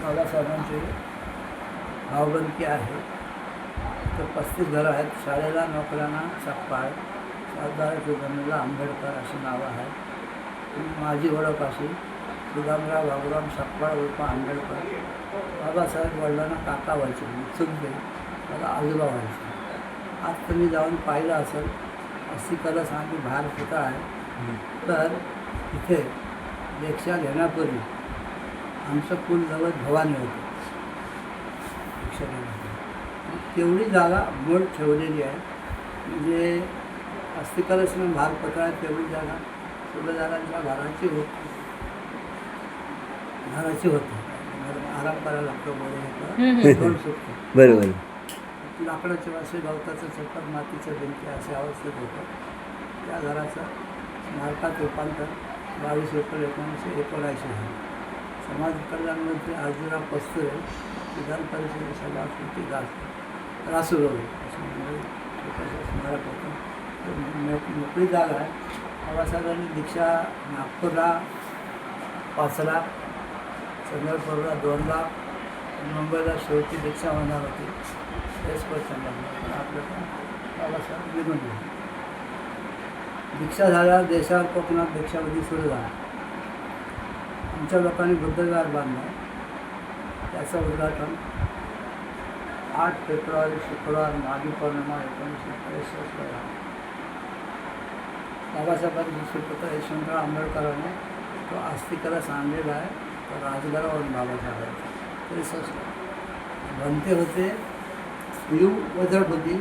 बाबासाहेबांची भावबंदकी आहे. तर 35 घरं आहेत. शाळेला, नोकऱ्यांना सकपाळ, सातबाराच्या जमिनीला आंबेडकर अशी नावं आहेत. माझी ओळख अशी सुदामराव बाबूराव सकपाळ उर्फ आंबेडकर. बाबासाहेब वडिलांना काका व्हायचे, चुलते मला आजोबा व्हायचे. आज तुम्ही जाऊन पाहिलं असेल, अस्थिकला सांगली बाहेर पुतळा आहे. तर इथे दीक्षा घेण्यापूर्वी आमचं कुलदैवत भवानी होतं. दीक्षा घेण्यापूर्वी तेवढी जागा मूळ ठेवलेली आहे. म्हणजे अस्थिकलशनं बाहेर पुतळा आहे तेवढी जागा सुभेदारांच्या घराची होती. आराम करायला लागतो बोलून दोन सुटतो. बरोबर. लाकडाचे वासे, गवताचं चप्पल, मातीच्या भिंती अशा अवस्थेत होतं. त्या घराचं स्मारकात रूपांतर 22 एप्रिल 1979 झालं. समाज कल्याण मंत्री आजीराव पस्तुरे, विधान परिषदेचे सभापती रासुरवले असं म्हणजे छोटंसं स्मारक होतं. मोकळी जागा आहे. बाबासाहेबांनी दीक्षा नागपूरला 5 लाख, चंद्रपूरला 2 लाख, मुंबईला शेवटी दीक्षा होणार होती. हेच पण आपल्याला बाबासाहेब निघून गेले. दीक्षा झाल्यावर देशावर कोकणात दीक्षावधी सुरू झाला. आमच्या लोकांनी बुद्धविहार बांधला. त्याचं उद्घाटन 8 फेब्रुवारी शुक्रवार माघी पौर्णिमा 1963 झाला. बाबासाहेबांचे सुपुत्र यशवंतराव आंबेडकरांनी तो अस्थिकला सांगलेला आहे. तो राजगडावरून बाबासाहेब तरी संस्कार बनते होते. यू वजड होती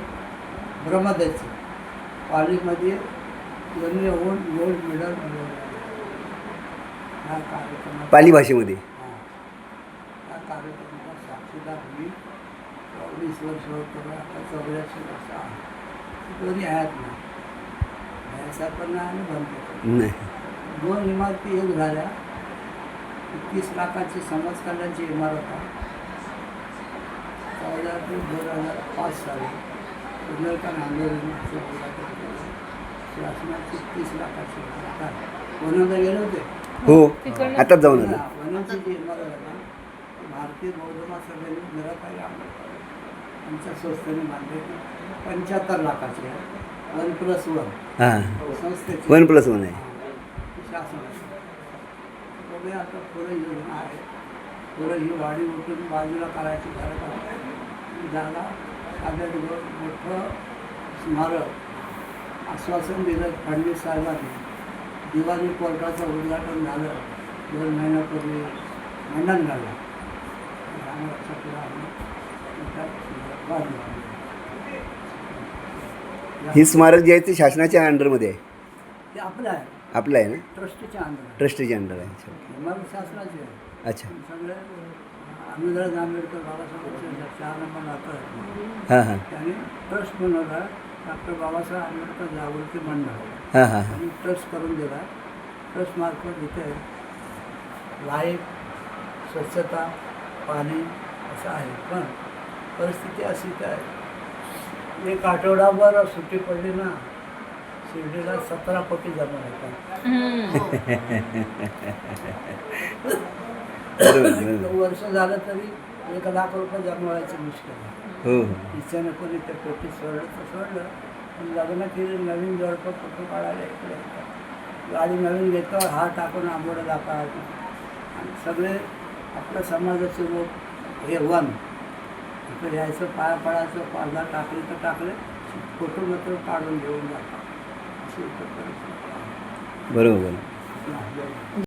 ब्रह्मदैची पालीमध्ये दोन्ही ओल्ड मिडल हा कार्यक्रम पाली भाषेमध्ये. हा कार्यक्रमाला साक्षीदार मी 20 वर्ष होतो. आता 84 वर्ष आहे. दोन्ही आहेत ना, भयासा पण नाही आणि बनते नाही. 2 इमारती एक झाल्या. 30 लाखाची समाज कल्याणची इमारत आहे. 14 ते 2005 साली बुंदेलखंड आंदोलनाचे शासनाची 30 लाखाची इमारत आहे. वनाला गेले होते. हो, आताच जाऊन आलो. वनाची जी इमारत आहे ना, भारतीय बौद्ध महासभेने निराकारी आंबेडकर आमच्या संस्थेने बांधली. 75 लाखाची आहे. 1+1 हां, संस्थेची 1+1 आहे. शासनाची बघूया आता पुढे योजना आहे. पुढे ही वाडी उठून बाजूला करायची गरज आहे. जागा सगळ्यात मोठं स्मारक आश्वासन दिलं फडणवीस साहेबांनी. दिवाणी कोर्टाचं उद्घाटन झालं 2 महिन्यापूर्वी मंडन झालं. ही स्मारक जे आहे ते शासनाच्या अंडरमध्ये आहे. ते आपलं आहे, आपलं आहे ना, ट्रस्टच्या अंदर. ट्रस्टीच्या अंडर आहे. इमारत शासनाची आहे. अच्छा. सगळे आंबेडकर बाबासाहेबांचे 4 नंबर नातं हां हां त्यांनी ट्रस्ट बनवला. डॉक्टर बाबासाहेब आंबेडकर जागृती मंडळ हां हां आणि ट्रस्ट करून दिला. ट्रस्टमार्फत इथे लाईट, स्वच्छता, पाणी असं आहे. पण परिस्थिती अशी काय, 1 आठवडाभर सुट्टी पडली ना, शिर्डीला 17 कोटी जमा होतात. वर्ष झालं तरी 1 लाख रुपये जमवायचं मुश्किल आहे. हो हो. इच्छेनं कोणी ते पोटी सोडलं तर सोडलं. पण लग्न केली नवीन जोडपं फोटो काढायला इकडे येतात. गाडी नवीन घेतो, हार टाकून आंबोडं दाखवायचं. आणि सगळे आपल्या समाजाचे लोक हे वन इकडे यायचं, पाया पडायचं, पारदा टाकले तर टाकले, फोटो मात्र काढून घेऊन जातात. अशी परिस्थिती आहे. बरोबर.